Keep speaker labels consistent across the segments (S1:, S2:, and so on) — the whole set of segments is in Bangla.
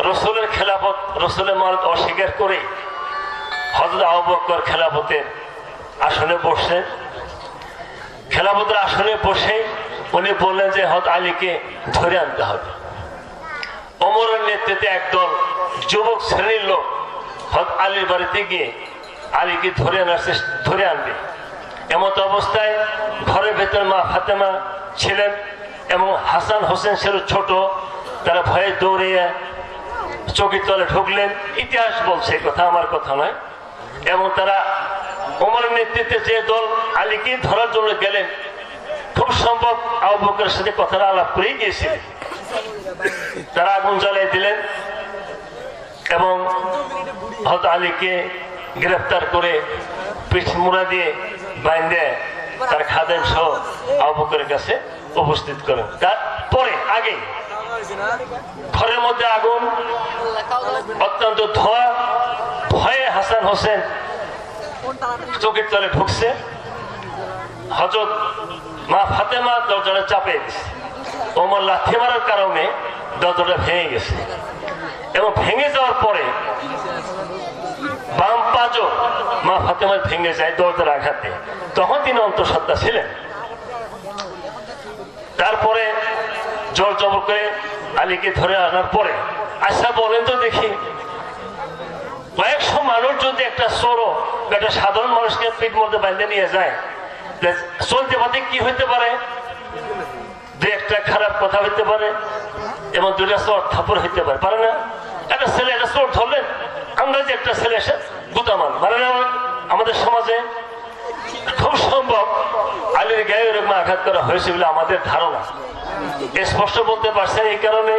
S1: রসুলের খেলাফত, রসুলের মত অস্বীকার করে হযরত আবু বকর খেলাফতের আসনে বসলেন। খেলাফতের আসনে বসে উনি বললেন যে হযরত আলীকে ধরে আনতে হবে। ওমরের নেতৃত্বে একদল যুবক শ্রেণীর লোক হযরত আলীর বাড়িতে গিয়ে আলীকে ধরে আনবে। এমত অবস্থায় ঘরের ভেতর মা ফাতেমা ছিলেন এবং হাসান হোসেন ছিল ছোট। তারা ভয়ে দৌড়িয়ে চৌকির তলে ঢুকলেন। ইতিহাস বলছে, কথা আমার কথা নয়। এবং তারা ওমরের নেতৃত্বে যে দল আলীকে ধরার জন্য গেলেন, খুব সম্ভব আবু বকরের সাথে কথাটা আলাপ করেই গিয়েছিলেন। তারা আগুন জ্বালিয়ে দিলেন এবং হযরত আলীকে গ্রেফতার করে পিঠ মুড়া দিয়ে বাইন্ধে তার খাদেম সহ আবু বকরের কাছে উপস্থিত করেন। তারপরে আগে ঘরের মধ্যে আগুন, অত্যন্ত ধোঁয়া, ভয়ে হাসান হোসেন চোখের তলে ঢুকছে। হযরত মা ফাতেমা দরজাটা চাপে গেছে। ওমর লাথি মারার কারণে দরজাটা ভেঙে গেছে এবং ভেঙে যাওয়ার পরে বাম পাজও মা ফাতেমার ভেঙে যায় দরজার আঘাতে। তখন তিনি অন্তঃসত্ত্বা ছিলেন। তারপরে জোর জবর করে আলীকে ধরে আনার পরে, আচ্ছা বলেন তো দেখি, কয়েকশো মানুষ যদি একটা চোরও একটা সাধারণ মানুষকে পিঠ মধ্যে বাঁধে নিয়ে যায়, চলতে পথে কি হইতে পারে? দু একটা খারাপ কথা হইতে পারে এবং দুটা চোর থাপড় হইতে পারে, পারে না? একটা ছেলে একটা চোর ধরলেন, আমরা যে একটা ছেলে এসে গুতামান, পারে না? আমাদের সমাজে খুব সম্ভব আলীর গায়ে এরকম আঘাত করা হয়েছে বলে আমাদের ধারণা। স্পষ্ট বলতে পারছেন, এই কারণে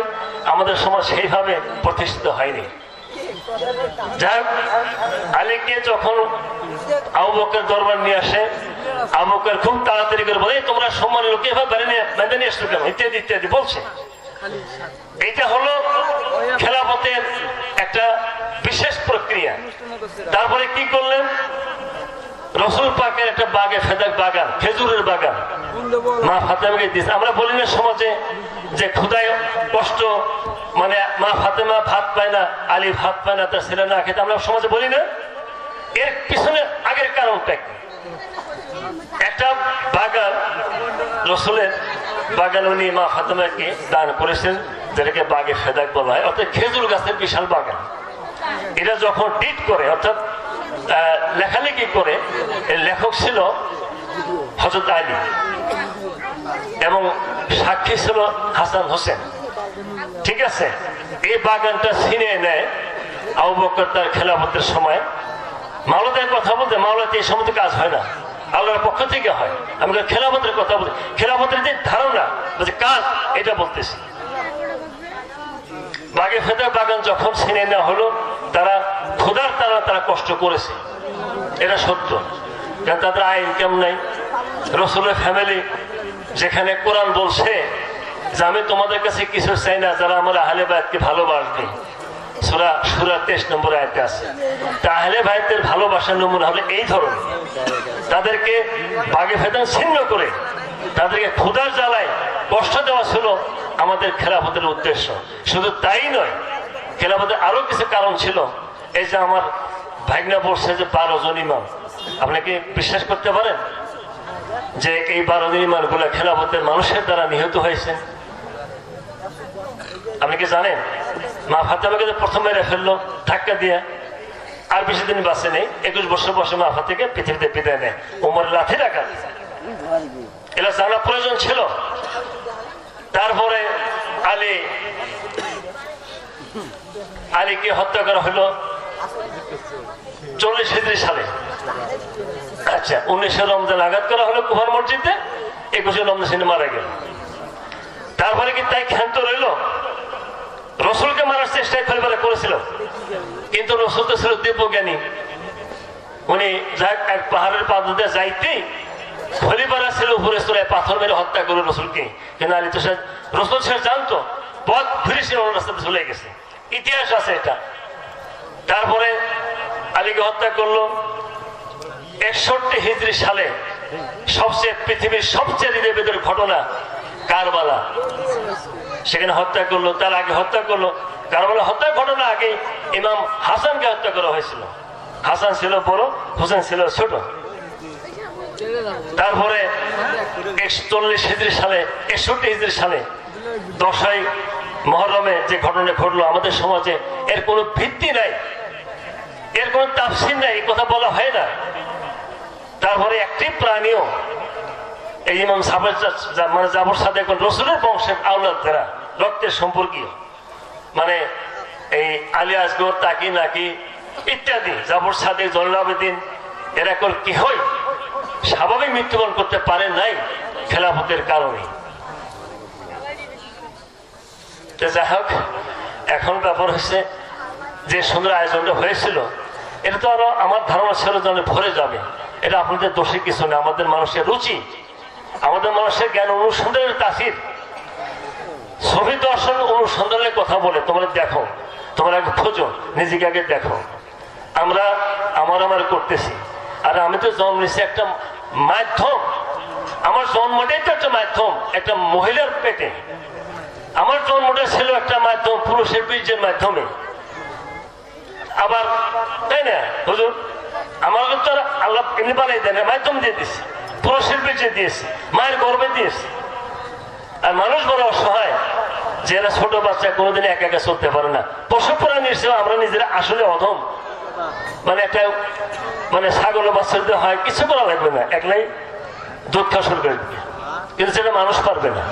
S1: আমাদের সমাজ সেইভাবে প্রতিষ্ঠিত হয়নি। যাই হোক, আলীকে যখন আবু বকর দরবার নিয়ে আসে, আবু বকর খুব তাড়াতাড়ি করে বলে, তোমরা সম্মানের লোক এভাবে বেঁধে নিয়ে আসলো কেন, ইত্যাদি ইত্যাদি বলছে। এইটা হলো খেলাফতের একটা বিশেষ প্রক্রিয়া। তারপরে কি করলেন? রসুল পাকের একটা ফেদাক বাগান, খেজুরের বাগান মা ফাতেমাকে দিয়েছে। আমরা বলি না সমাজে যে ক্ষুধায় কষ্ট, মানে মা ফাতেমা ভাত পায় না, আলী ভাত পায় না, তার ছেলে না খেতে, আমরা সমাজে বলি না? এর পিছনে আগের কারণটা একটা বাগান, রসুলের বাগান উনি মা ফাতেমাকে দান করেছেন, যেটাকে বাগে ফেদাক বলা হয়, অর্থাৎ খেজুর গাছের বিশাল বাগান। এটা যখন ডিট করে, অর্থাৎ লেখালেখি করে, এর লেখক ছিল হযরত আলী এবং সাক্ষী ছিল হাসান হোসেন। ঠিক আছে, এই বাগানটা ছিনিয়ে নেয় আবু বকর তার খেলাফতের সময়। মাওলাদের কথা বলতে, মাওলাতে এই সমস্ত কাজ হয় না, আল্লাহর পক্ষ থেকে হয়। আমি খেলাফতের কথা বলছি, খেলাফতের যে ধারণা, কাজ, এটা বলতেছি। বাগে ফেদা বাগান যখন ছিনিয়ে নেওয়া হলো, তারা ক্ষুধার তারা কষ্ট করেছে, এটা সত্য। কারণ তাদের আয় ইনকাম নাই। রসুলের ফ্যামিলি, যেখানে কোরআন বলছে যে আমি তোমাদের কাছে কিছু চাই না যারা আমার আহলে বায়াতকে ভালোবাসবে, সূরা 23 নম্বর আয়াতে আছে। তা আহলে বায়াতের ভালোবাসার নমুনা হলে এই ধরনের, তাদেরকে বাগে ফেদান ছিন্ন করে তাদেরকে ক্ষুধার জ্বালায় কষ্ট দেওয়া ছিল আমাদের খেলাফতের উদ্দেশ্য। শুধু তাই নয়, খেলাফতের আরো কিছু কারণ ছিল। এই যে আমার ভাগনা বলছে যে 12 জন ইমাম, আপনাকে বিশ্বাস করতে পারেন যে এই 12 জন ইমাম গুলা খেলাফতের মানুষের দ্বারা নিহত হয়েছে? আপনি কি জানেন? মা ফাতেমাকে প্রথম মেরে ফেললো ধাক্কা দিয়ে, আর বেশি দিন বাঁচে নেই, 21 বছর বয়সে মা ফাতেমাকে পৃথিবীতে বিদায় নেয় ওমরের লাঠি ডাকা। এটা জানা প্রয়োজন ছিল। তারপরে আলীকে হত্যা করা হলো 40 হিজরি সালে। আচ্ছা, 19 রমজান আঘাত করা হলো কুফার মসজিদে, 21 রমজান মারা গেল। তারপরে কি তাই ক্ষান্ত রইল? রসুলকে মারার চেষ্টায় পরিবারে করেছিল, কিন্তু রসুল তো ছিল দিব্যজ্ঞানী। উনি এক পাহাড়ের পাদে যাইতেই খলিফারা ছিল উপরে চড়ায় পাথর মেরে হত্যা করে রসুলকে। কিন্তু আলী তো রসুল সে জানতো, পথ ফিরেছিল, রাস্তাতে চলে গেছে, ইতিহাস আছে এটা। তারপরে আলীকে হত্যা করলো 61 হিজরি সালে। পৃথিবীর সবচেয়ে হৃদয়বেদর ঘটনা কারবালা, সেখানে হত্যা করলো। তার আগে হত্যা করলো কারবালা হত্যার ঘটনা আগে ইমাম হাসানকে হত্যা করা হয়েছিল। হাসান ছিল বড়, হোসেন ছিল ছোট। তারপরে 41 হিজরি সালে 61 হিজরি সালে 10ই মুহররমে যে ঘটনা ঘটলো আমাদের সমাজে, এর কোনো ভিত্তি নাই, এর কোনো তাফসীর নাই, এই কথা বলা হয় না। তারপরে একটি প্রাণীও এই ইমাম মানে জাফর সাদেক রসুলের বংশের আওলাদ যারা রক্তের সম্পর্কীয়, মানে এই আলী আসগর, তাকি নাকি ইত্যাদি, জাফর সাদেক, জয়নুল আবেদিন, এরা কেহই স্বাভাবিক মৃত্যুবরণ করতে পারে নাই খেলাফতের কারণে। যাই হোক, এখন ব্যাপার হচ্ছে যে সুন্দর আয়োজনটা হয়েছিল, এটা তো আরো আমার ধারণা ছিল যে ভরে যাবে। এটা আপনাদের দোষে কিছু নেই, আমাদের মানুষের রুচি, আমাদের মানুষের জ্ঞান অনুসন্ধানের তাসির। ছবি দর্শন অনুসন্ধানের কথা বলে তোমরা দেখো, তোমরা আগে খোঁজো, নিজেকে আগে দেখো। আমরা আমার করতেছি, আর আমি তো জন্ম নিচ্ছি একটা মাধ্যম, আমার জন্মটাই তো একটা মাধ্যম, একটা মহিলার পেটে। আমার জন্মটা ছিল একটা মাধ্যম, পুরুষের বীর্যের মাধ্যমে। আবার তাই না হুজুর, আমাকে তো আল্লাহ এমনি বানাই দেয় না, মাধ্যম দিয়ে দিচ্ছে, পুরুষের বীর্যে দিয়েছে, মায়ের গর্ভে দিয়েছে। আর মানুষ বড় অসহায়, যে এরা ছোট বাচ্চা কোনোদিন একা একা চলতে পারে না। পশু প্রাণীর হিসেবে আমরা নিজেরা আসলে অধম। মানে একটা মানে ছাগলের বাচ্চা যদি হয় কিছু করা লাগবে না, একলাই দুধ খাওয়া শুরু করে দিবে, কিন্তু সেটা মানুষ পারবে না।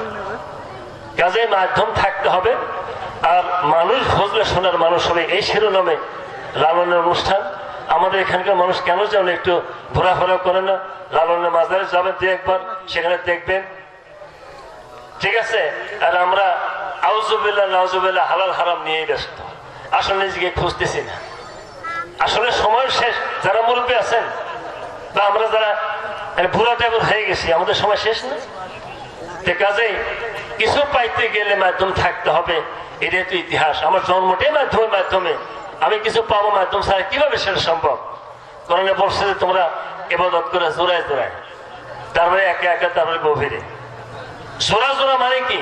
S1: কাজে মাধ্যম থাকতে হবে। আর মানুষ ভজলে শোনার মানুষ হবে, এই শিরোনামে লালনের অনুষ্ঠান। আমাদের এখানকার মানুষ কেন যেন একটু ঘোরাফেরা করে না, লালনের মাজারে যাবেন দু একবার, সেখানে দেখবেন, ঠিক আছে। আর আমরা আউযুবিল্লাহ নাউযুবিল্লাহ হালাল হারাম নিয়েই ব্যস্ত, আসলে নিজেকে খুঁজতেছি না। আসলে সময় শেষ, যারা মুরব্বী আছেন বা আমরা যারা বুড়া টাইপের হয়ে গেছি, আমাদের সময় শেষ না। কাজেই কিছু পাইতে গেলে মাধ্যম থাকতে হবে, এটাই তো ইতিহাস। আমার জন্মটাই মাধ্যমে আমি কিছু পাবো, মাধ্যম ছাড়া কিভাবে সেটা সম্ভব? কোরআনে বলছে যে তোমরা ইবাদত করে জোড়ায় জোড়ায়, তারপরে একে একে, তারপরে গভীরে। জোড়া মানে কি?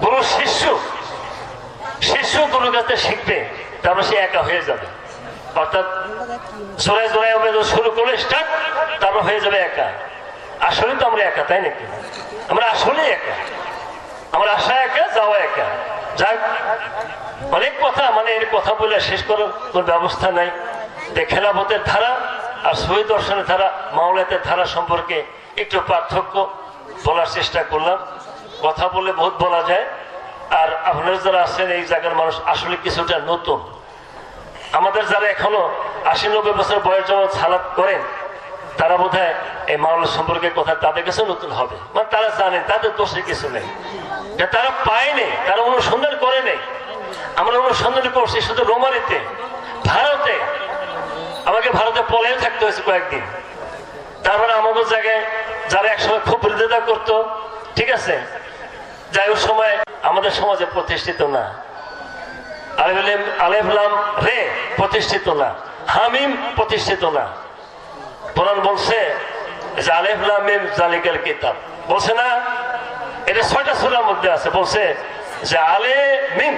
S1: গুরু শিষ্য গুরুর কাছে শিখবে, তারপরে সে একা হয়ে যাবে। অর্থাৎ জোড়ায় শুরু করলে স্টার্ট, তারপর হয়ে যাবে একা। আসলে তো আমরা একা, তাই নাকি? আমরা আসলে একা, আমরা আসা একা, যাওয়া একা। যাক, অনেক কথা, মানে এর কথা বলে শেষ করার কোন ব্যবস্থা নাই। খেলাফতের ধারা আর শহীদ দর্শনের ধারা, মাওলাতের ধারা সম্পর্কে একটু পার্থক্য বলার চেষ্টা করলাম। কথা বলে বহুত বলা যায়। আর আপনারা যারা আছেন এই জায়গার মানুষ আসলে কিছুটা নতুন। আমাদের যারা এখনো 80-90 বছর বয়স যখন সালাত করেন, তারা বোধহয় এই মাওলা সম্পর্কে কথা তাদের কাছে নতুন হবে। মানে তারা জানেন, তাদের দোষে কিছু নেই, তারা পায়নি, তারা অনুসন্ধান করে নেই। আমরা অনুসন্ধান করছি শুধু রোমারিতে, ভারতে। আমাকে ভারতে পলায় থাকতে হয়েছে কয়েকদিন। তারপরে আমাদের জায়গায় যারা একসময় খুব বিরোধিতা করতো, ঠিক আছে, যাই ওই সময় আমাদের সমাজে প্রতিষ্ঠিত না। আলেফ লাম রে প্রতিষ্ঠিত না, হামিম প্রতিষ্ঠিত না। কোরআন বলছে যে আলেফ লাম মিম জালিকাল কিতাব, বলছে না? এটা 6টা সূরার মধ্যে আছে। বলছে যে আলে মিম,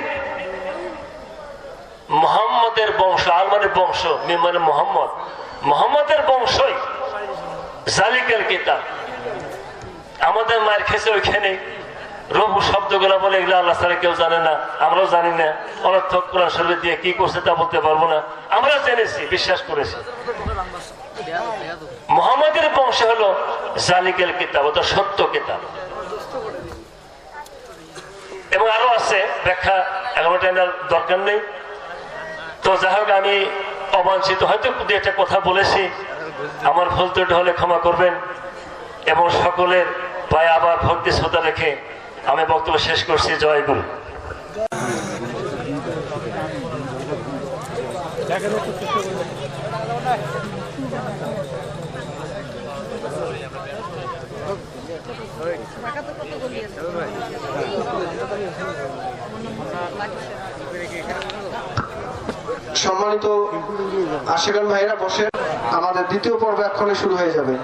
S1: মুহাম্মদের বংশ, আল মানে বংশ, মিম মানে মোহাম্মদ, মোহাম্মদের বংশই জালিকাল কিতাব। আমাদের মায়ের খেয়েছে ওইখানে রবু শব্দগুলো বলে, এগুলো আল্লাহ ছাড়া কেউ জানে না, আমরাও জানি না। অনর্থক কোরআন শরীফ দিয়ে কি করছে তা বলতে পারবো না। আমরা জেনেছি, বিশ্বাস করেছি। মুহাম্মদের বংশ হলো জালিকাল কিতাব, অর্থাৎ সত্য কিতাব। এবং আরো আছে ব্যাখ্যা, এখন এটা দরকার নেই। তো যাই হোক, আমি অবাঞ্ছিত হয়তো দু একটা কথা বলেছি, আমার ভুল ত্রুটি হলে ক্ষমা করবেন। এবং সকলের পায়ে আবার ভক্তি শ্রদ্ধা রেখে আমি বক্তব্য শেষ করছি। জয় গুরু।
S2: সম্মানিত আশিকান ভাইরা বসে, আমাদের দ্বিতীয় পর্ব এক্ষণে শুরু হয়ে যাবে।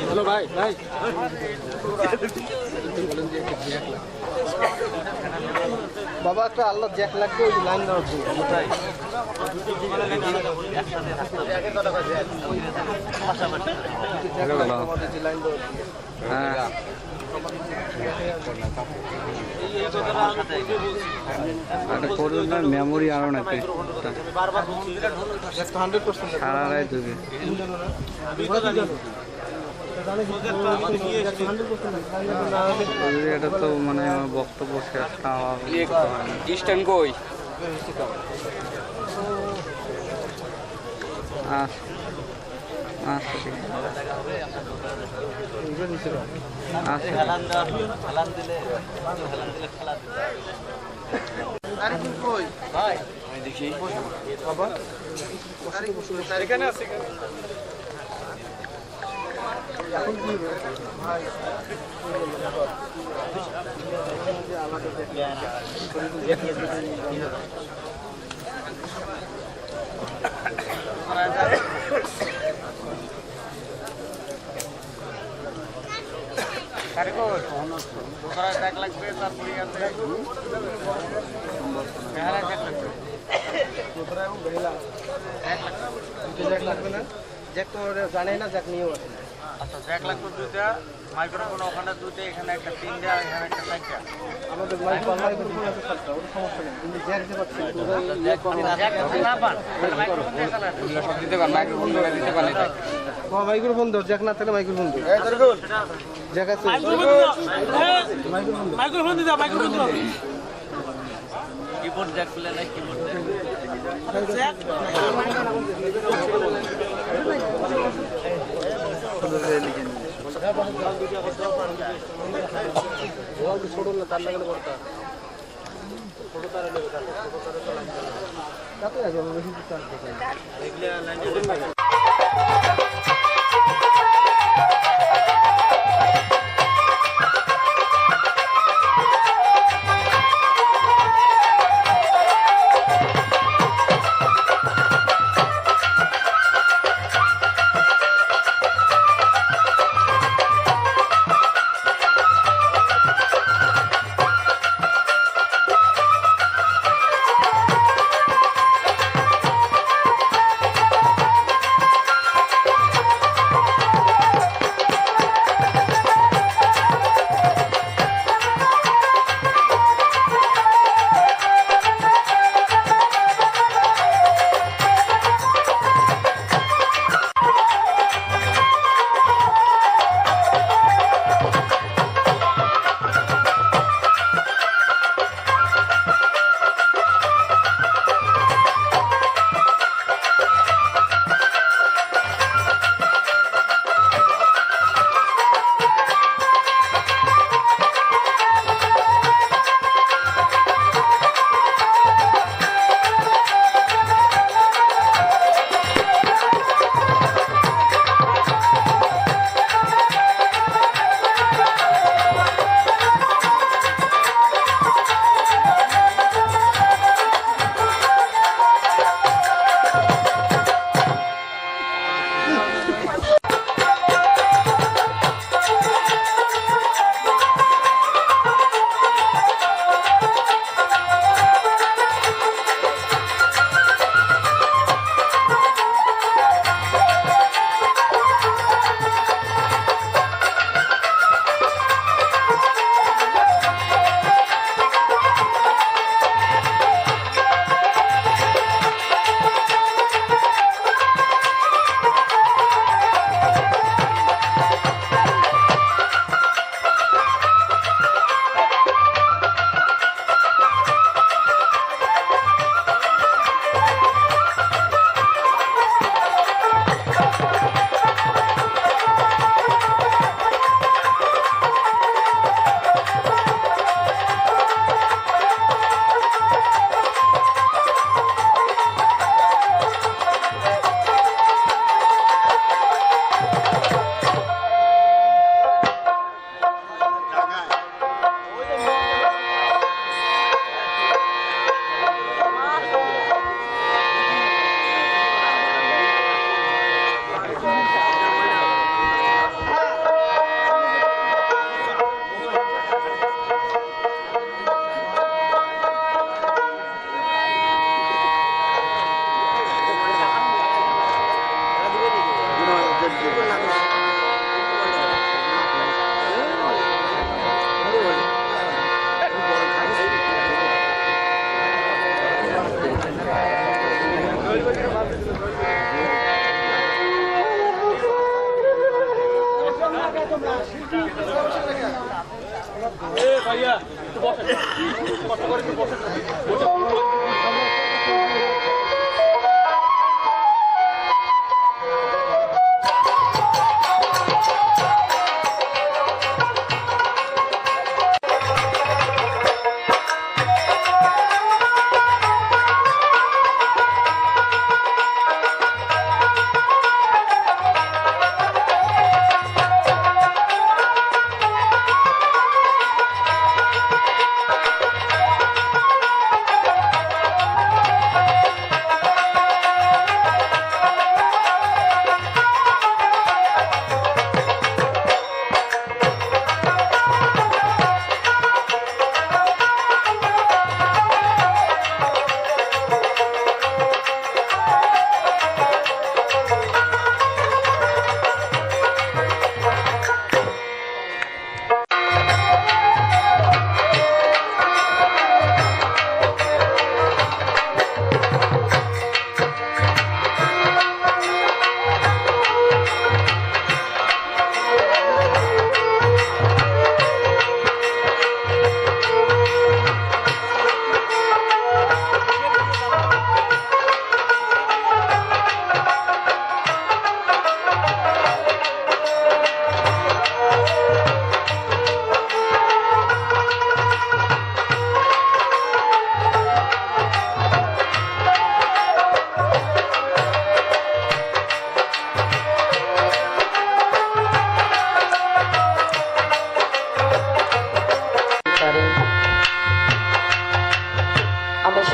S3: হ্যালো ভাই ভাই বাবা একটা আল্লাহ জ্যাক লাগবে ওই লাইন দেওয়ার
S4: মেমোরি আরো না 100% সারারাই দেবে এটা তো মানে বক্তব্য শেষ না
S5: ইস্টার্ন কই
S3: জানে না জ্যাক নিয়েও আছে
S5: আচ্ছা জ্যাক লাগবে দুইটা মাইক্রোফোন ওখানে দুইটা এখানে একটা তিনটা এখানে একটা চারটা
S3: আমাদের মাইক্রোফোন আছে সাতটা ওটা সমস্যা নেই কিন্তু জ্যাক যে পাচ্ছি
S5: জ্যাক না পান মাইক্রোফোন দেখা না সব দিতে পারেন মাইক্রোফোন দিতে পারলে
S3: মাইক্রোফোন দাও জ্যাক না থাকলে মাইক্রোফোন দাও জ্যাক আছে
S6: মাইক্রোফোন দিতে মাইক্রোফোন দিতে
S5: কিবোর্ড জ্যাক খুলে না কিবোর্ড
S3: ছোট না তার লাগালে করতে ছোট তার কত আছে বেশি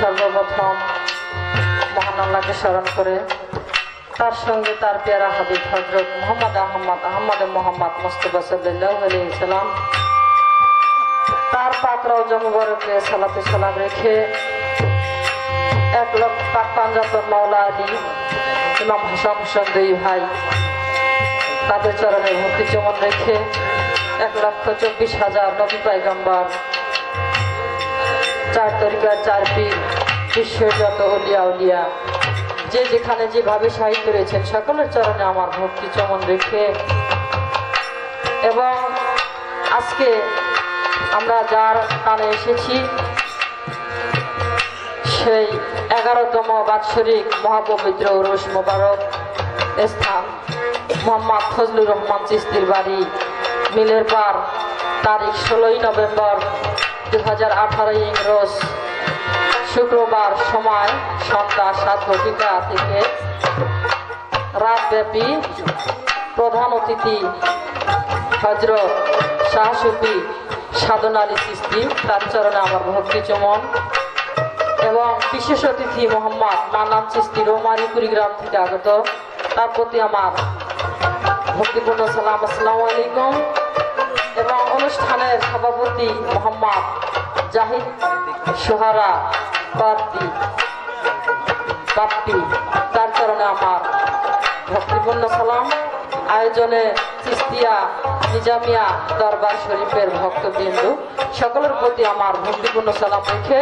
S6: সর্বপ্রথম মহান আল্লাহকে স্মরণ করে তার সঙ্গে তার পেয়ারা হাবিব হযরত আহমদ মোহাম্মদ মুস্তাফা সাল্লাল্লাহু আলাইহি সাল্লাম তার পাক রওজা মুবারকে সালাতে সালাম রেখে 1 লক্ষ পাক পাঞ্জাতন মাওলা আলী ইমাম হাসান হোসেন দুই ভাই তাদের চরণে ভক্তি চমন রেখে 1,24,000 নবী পয়গম্বর 4 তরিকার 4 পীর বিশ্বের যত ওলিয়া উলিয়া যে যেখানে যেভাবে সাহিত্য রয়েছেন সকলের চরণে আমার ভক্তি চমন রেখে এবং আজকে আমরা যার টানে এসেছি সেই 11তম বাৎসরিক মহাপবিত্র উরুস মোবারক স্থান মোহাম্মদ ফজলুর রহমান চিশতির বাড়ি মিলের পার তারিখ 16 নভেম্বর 2018 ইংরেজ শুক্রবার সময় সন্ধ্যা 7:00 থেকে রাতব্যাপী প্রধান অতিথি হযরত শাহ সুফি সাধন আলী চিশতি তার চরণে আমার ভক্তি চমন এবং বিশেষ অতিথি মোহাম্মদ মান্নান চিশতি রৌমারী কুড়িগ্রাম থেকে আগত তার প্রতি আমার ভক্তিপূর্ণ সালাম। আসসালামু আলাইকুম। এবং অনুষ্ঠানের সভাপতি মোহাম্মদ জাহিদ সোহারা বাপ্পি তার চরণে আমার ভক্তিপূর্ণ সালাম। আয়োজনে চিশতিয়া নিজামিয়া দরবার শরীফের ভক্তবৃন্দ সকলের প্রতি আমার ভক্তিপূর্ণ সালাম রেখে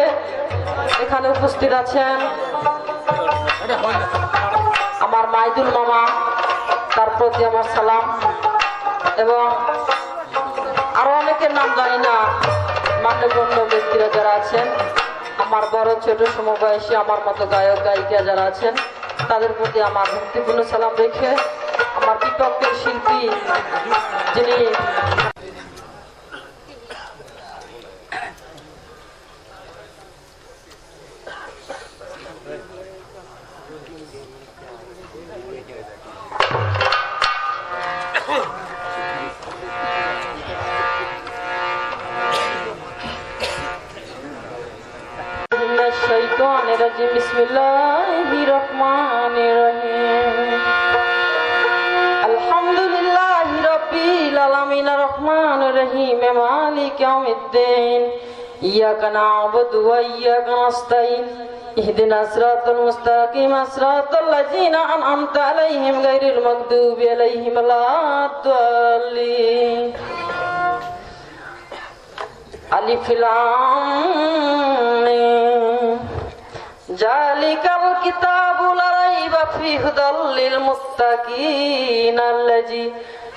S6: এখানে উপস্থিত আছেন আমার মাইদুল মামা তার প্রতি আমার সালাম এবং আরো অনেকের নাম জানি না মান্যগণ্য ব্যক্তিরা যারা আছেন আমার বড় ছোট সমবয়সী আমার মতো গায়ক গায়িকা যারা আছেন তাদের প্রতি আমার ভক্তিপূর্ণ সালাম রেখে আমার বিপক্ষের শিল্পী যিনি বিসমিল্লাহিররহমানিররহিম আলহামদুলিল্লাহি রাব্বিল আলামিন রহমানির রহিম মালিকি ইয়াউমিদ্দিন ইয়াকা না'বুদু ওয়া ইয়াকা নাস্তাঈন ইহদিনাস সিরাতাল মুস্তাকিম সিরাতাল লাযিনা আন'আমতা আলাইহিম গায়রিল মাগদুবি আলাইহিম ওয়ালাদ-দাল্লিন আলিফ লাম মিম জালিকাল কিতাবু লা রাইবা ফীহি হুদাল লিল মুত্তাকিন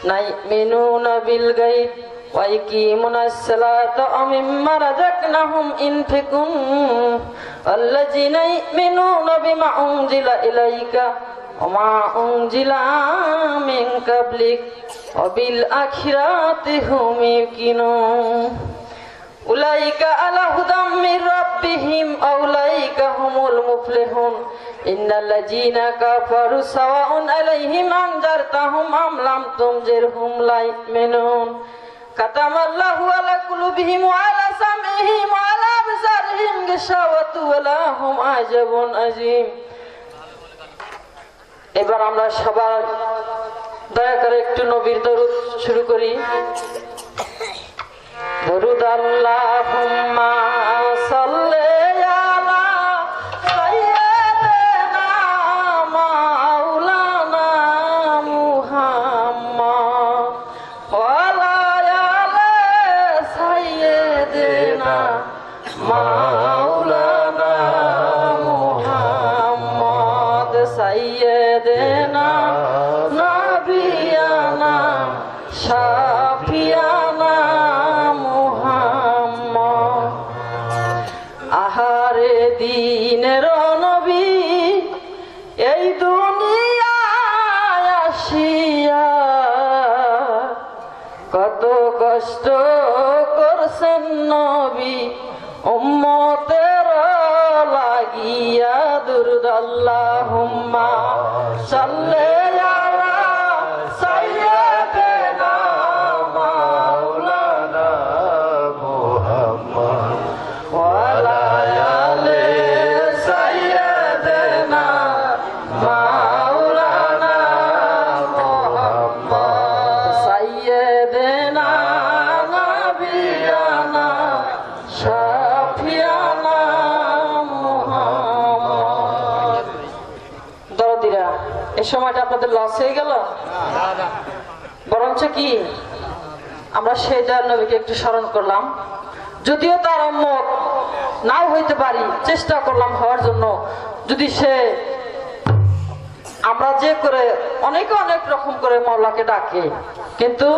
S6: يؤمنون بالغيب ويقيمون الصلاة ومما رزقناهم ينفقون الذين يؤمنون بما أنزل إليك وما أنزل من قبلك وبالآخرة هم يوقنون أولئك على هدى من ربهم أولئك هم المفلحون إن الذين كفروا سواء عليهم أنذرتهم أم لم تنذرهم لا يؤمنون ختم الله على قلوبهم وعلى سمعهم وعلى أبصارهم غشاوة ولهم عذاب عظيم এবার আমরা সবাই দয়া করে একটু নবীর দরুদ শুরু করি দরুদ আল্লাহুম্মা সাল্লি আলা সাইয়্যিদিনা মাওলানা মুহাম্মদ ওয়া আলা আলি সাইয়্যিদিনা মাওলানা মুহাম্মদ সাইয়্যিদিনা নবিয়ানা শাফিয়ানা মুহাম্মদ আহারে দিনের নবী এই দুনিয়ায় আসিয়া কত কষ্ট করছেন নবী উম্মতের লাগিয়া দুরুদ আল্লাহুম্মা সাল্লি আলা সাইয়্যিদিনা মাওলানা মুহাম্মদ ওয়া আলা আলি সাইয়্যিদিনা মাওলানা মুহাম্মদ সাইয়্যিদিনা নবিয়ানা শাফিয়ানা মুহাম্মদ দরদিরা এই সময়টা আপনাদের লস হয়ে গেল বরঞ্চ কি আমরা সেই দয়াল নবীকে একটু স্মরণ করলাম যদিও তার উম্মত নাও হইতে পারি চেষ্টা করলাম হওয়ার জন্য যদি সে আমরা যে করে অনেকে অনেক রকম করে মাওলাকে ডাকে কিন্তু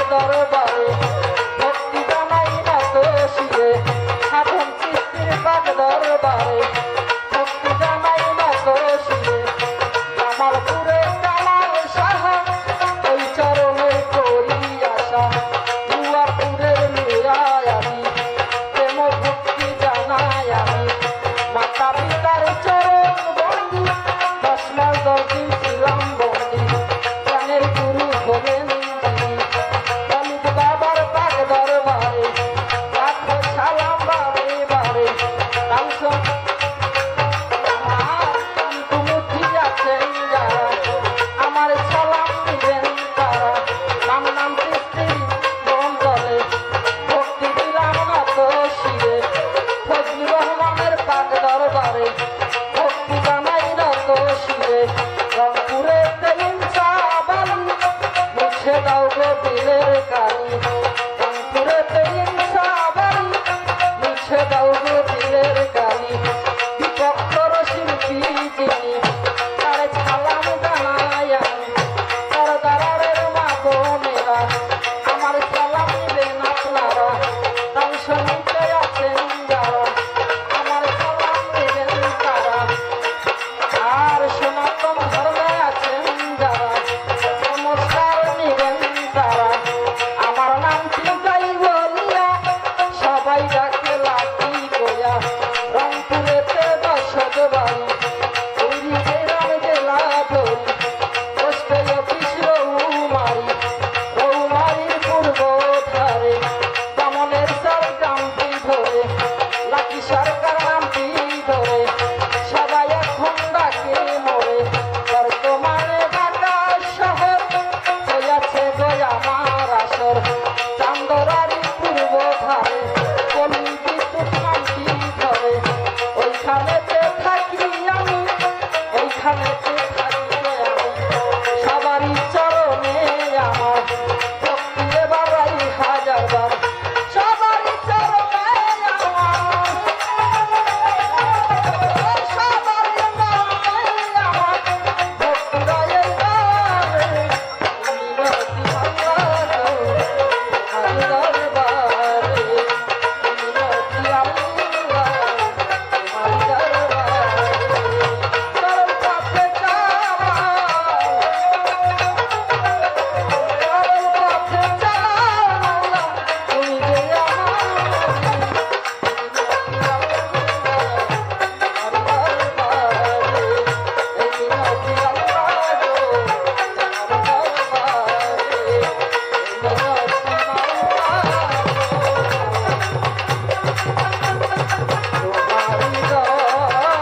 S6: দরবার